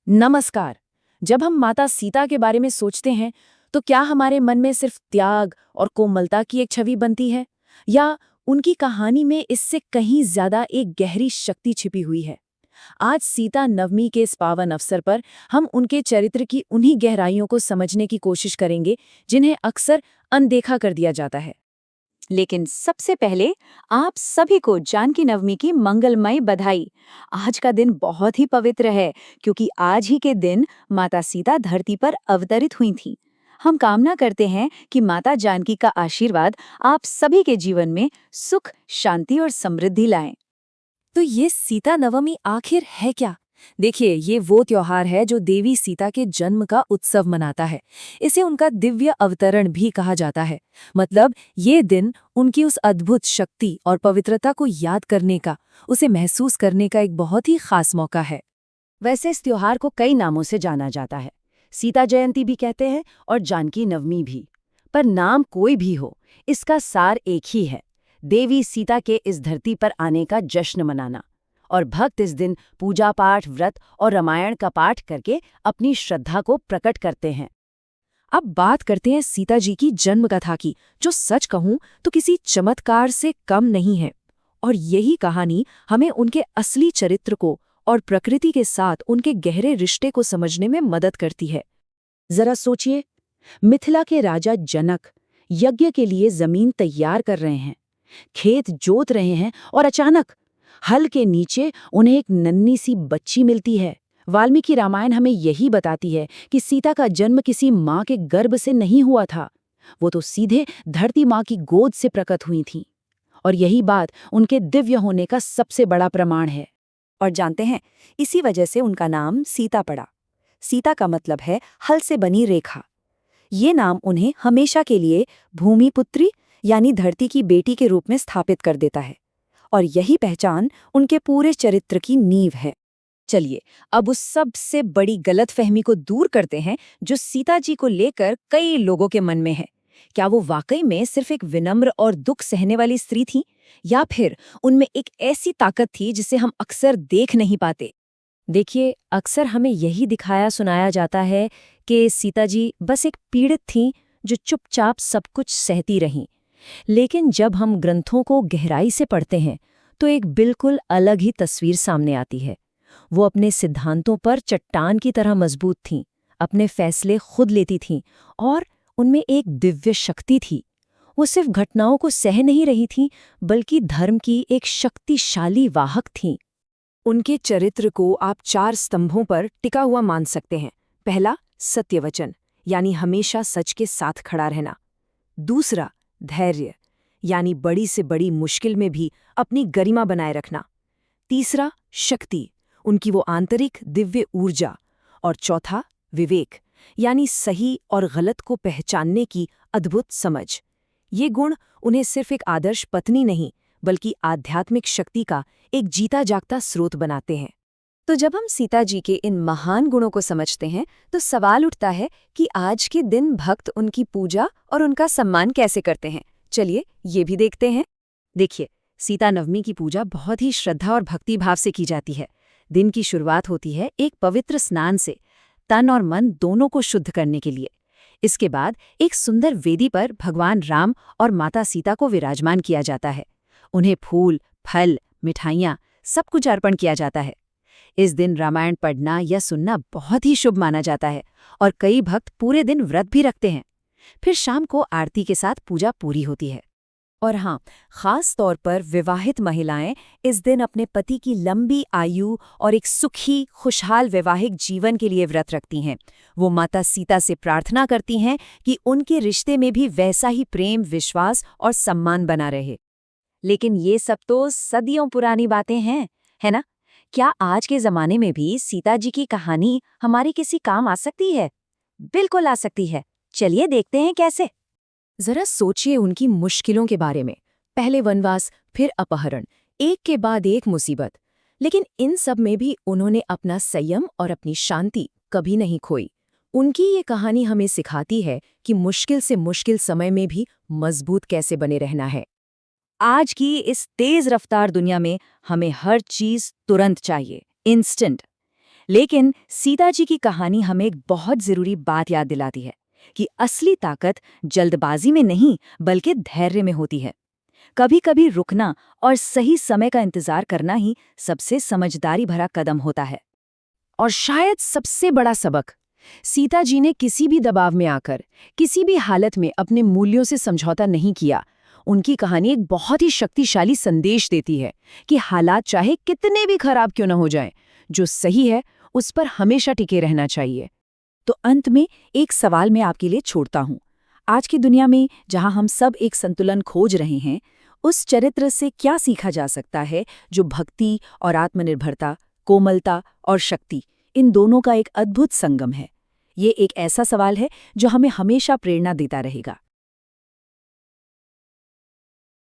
नमस्कार। जब हम माता सीता के बारे में सोचते हैं तो क्या हमारे मन में सिर्फ त्याग और कोमलता की एक छवि बनती है, या उनकी कहानी में इससे कहीं ज्यादा एक गहरी शक्ति छिपी हुई है? आज सीता नवमी के इस पावन अवसर पर हम उनके चरित्र की उन्हीं गहराइयों को समझने की कोशिश करेंगे जिन्हें अक्सर अनदेखा कर दिया जाता है। लेकिन सबसे पहले आप सभी को जानकी नवमी की मंगलमय बधाई। आज का दिन बहुत ही पवित्र है क्योंकि आज ही के दिन माता सीता धरती पर अवतरित हुई थीं। हम कामना करते हैं कि माता जानकी का आशीर्वाद आप सभी के जीवन में सुख, शांति और समृद्धि लाएं। तो ये सीता नवमी आखिर है क्या? देखिए, ये वो त्योहार है जो देवी सीता के जन्म का उत्सव मनाता है। इसे उनका दिव्य अवतरण भी कहा जाता है। मतलब ये दिन उनकी उस अद्भुत शक्ति और पवित्रता को याद करने का, उसे महसूस करने का एक बहुत ही खास मौका है। वैसे इस त्योहार को कई नामों से जाना जाता है। सीता जयंती भी कहते हैं और जानकी नवमी भी। पर नाम कोई भी हो, इसका सार एक ही है, देवी सीता के इस धरती पर आने का जश्न मनाना। और भक्त इस दिन पूजा पाठ, व्रत और रामायण का पाठ करके अपनी श्रद्धा को प्रकट करते हैं। अब बात करते हैं सीता जी की जन्म कथा की, जो सच कहूं तो किसी चमत्कार से कम नहीं है। और यही कहानी हमें उनके असली चरित्र को और प्रकृति के साथ उनके गहरे रिश्ते को समझने में मदद करती है। जरा सोचिए, मिथिला के राजा जनक यज्ञ के लिए जमीन तैयार कर रहे हैं, खेत जोत रहे हैं और अचानक हल के नीचे उन्हें एक नन्ही सी बच्ची मिलती है। वाल्मीकि रामायण हमें यही बताती है कि सीता का जन्म किसी माँ के गर्भ से नहीं हुआ था, वो तो सीधे धरती माँ की गोद से प्रकट हुई थीं। और यही बात उनके दिव्य होने का सबसे बड़ा प्रमाण है। और जानते हैं, इसी वजह से उनका नाम सीता पड़ा। सीता का मतलब है हल से बनी रेखा। ये नाम उन्हें हमेशा के लिए भूमि पुत्री यानी धरती की बेटी के रूप में स्थापित कर देता है। और यही पहचान उनके पूरे चरित्र की नींव है। चलिए, अब उस सबसे बड़ी गलतफहमी को दूर करते हैं जो सीता जी को लेकर कई लोगों के मन में है। क्या वो वाकई में सिर्फ एक विनम्र और दुख सहने वाली स्त्री थी, या फिर उनमें एक ऐसी ताकत थी जिसे हम अक्सर देख नहीं पाते? देखिए, अक्सर हमें यही दिखाया सुनाया जाता है कि सीता जी बस एक पीड़ित थीं जो चुपचाप सब कुछ सहती रहीं। लेकिन जब हम ग्रंथों को गहराई से पढ़ते हैं तो एक बिल्कुल अलग ही तस्वीर सामने आती है। वो अपने सिद्धांतों पर चट्टान की तरह मजबूत थीं, अपने फैसले खुद लेती थीं और उनमें एक दिव्य शक्ति थी। वो सिर्फ घटनाओं को सह नहीं रही थीं, बल्कि धर्म की एक शक्तिशाली वाहक थीं। उनके चरित्र को आप 4 स्तंभों पर टिका हुआ मान सकते हैं। पहला, सत्यवचन, यानी हमेशा सच के साथ खड़ा रहना। दूसरा, धैर्य, यानी बड़ी से बड़ी मुश्किल में भी अपनी गरिमा बनाए रखना। तीसरा, शक्ति, उनकी वो आंतरिक दिव्य ऊर्जा। और चौथा, विवेक, यानी सही और गलत को पहचानने की अद्भुत समझ। ये गुण उन्हें सिर्फ एक आदर्श पत्नी नहीं, बल्कि आध्यात्मिक शक्ति का एक जीता जागता स्रोत बनाते हैं। तो जब हम सीता जी के इन महान गुणों को समझते हैं तो सवाल उठता है कि आज के दिन भक्त उनकी पूजा और उनका सम्मान कैसे करते हैं। चलिए, ये भी देखते हैं। देखिए, सीता नवमी की पूजा बहुत ही श्रद्धा और भक्ति भाव से की जाती है। दिन की शुरुआत होती है एक पवित्र स्नान से, तन और मन दोनों को शुद्ध करने के लिए। इसके बाद एक सुंदर वेदी पर भगवान राम और माता सीता को विराजमान किया जाता है। उन्हें फूल, फल, मिठाइयाँ सब कुछ अर्पण किया जाता है। इस दिन रामायण पढ़ना या सुनना बहुत ही शुभ माना जाता है और कई भक्त पूरे दिन व्रत भी रखते हैं। फिर शाम को आरती के साथ पूजा पूरी होती है। और हाँ, खास तौर पर विवाहित महिलाएं इस दिन अपने पति की लंबी आयु और एक सुखी, खुशहाल वैवाहिक जीवन के लिए व्रत रखती हैं। वो माता सीता से प्रार्थना करती हैं कि उनके रिश्ते में भी वैसा ही प्रेम, विश्वास और सम्मान बना रहे। लेकिन ये सब तो सदियों पुरानी बातें हैं, है ना? क्या आज के जमाने में भी सीता जी की कहानी हमारे किसी काम आ सकती है? बिल्कुल आ सकती है। चलिए देखते हैं कैसे। जरा सोचिए उनकी मुश्किलों के बारे में। पहले वनवास, फिर अपहरण, एक के बाद एक मुसीबत। लेकिन इन सब में भी उन्होंने अपना संयम और अपनी शांति कभी नहीं खोई। उनकी ये कहानी हमें सिखाती है कि मुश्किल से मुश्किल समय में भी मजबूत कैसे बने रहना है। आज की इस तेज रफ्तार दुनिया में हमें हर चीज तुरंत चाहिए, इंस्टेंट। लेकिन सीता जी की कहानी हमें एक बहुत जरूरी बात याद दिलाती है कि असली ताकत जल्दबाजी में नहीं बल्कि धैर्य में होती है। कभी कभी रुकना और सही समय का इंतजार करना ही सबसे समझदारी भरा कदम होता है। और शायद सबसे बड़ा सबक, सीता जी ने किसी भी दबाव में आकर, किसी भी हालत में अपने मूल्यों से समझौता नहीं किया। उनकी कहानी एक बहुत ही शक्तिशाली संदेश देती है कि हालात चाहे कितने भी खराब क्यों न हो जाएं, जो सही है उस पर हमेशा टिके रहना चाहिए। तो अंत में एक सवाल मैं आपके लिए छोड़ता हूँ। आज की दुनिया में जहाँ हम सब एक संतुलन खोज रहे हैं, उस चरित्र से क्या सीखा जा सकता है जो भक्ति और आत्मनिर्भरता, कोमलता और शक्ति, इन दोनों का एक अद्भुत संगम है? ये एक ऐसा सवाल है जो हमें हमेशा प्रेरणा देता रहेगा।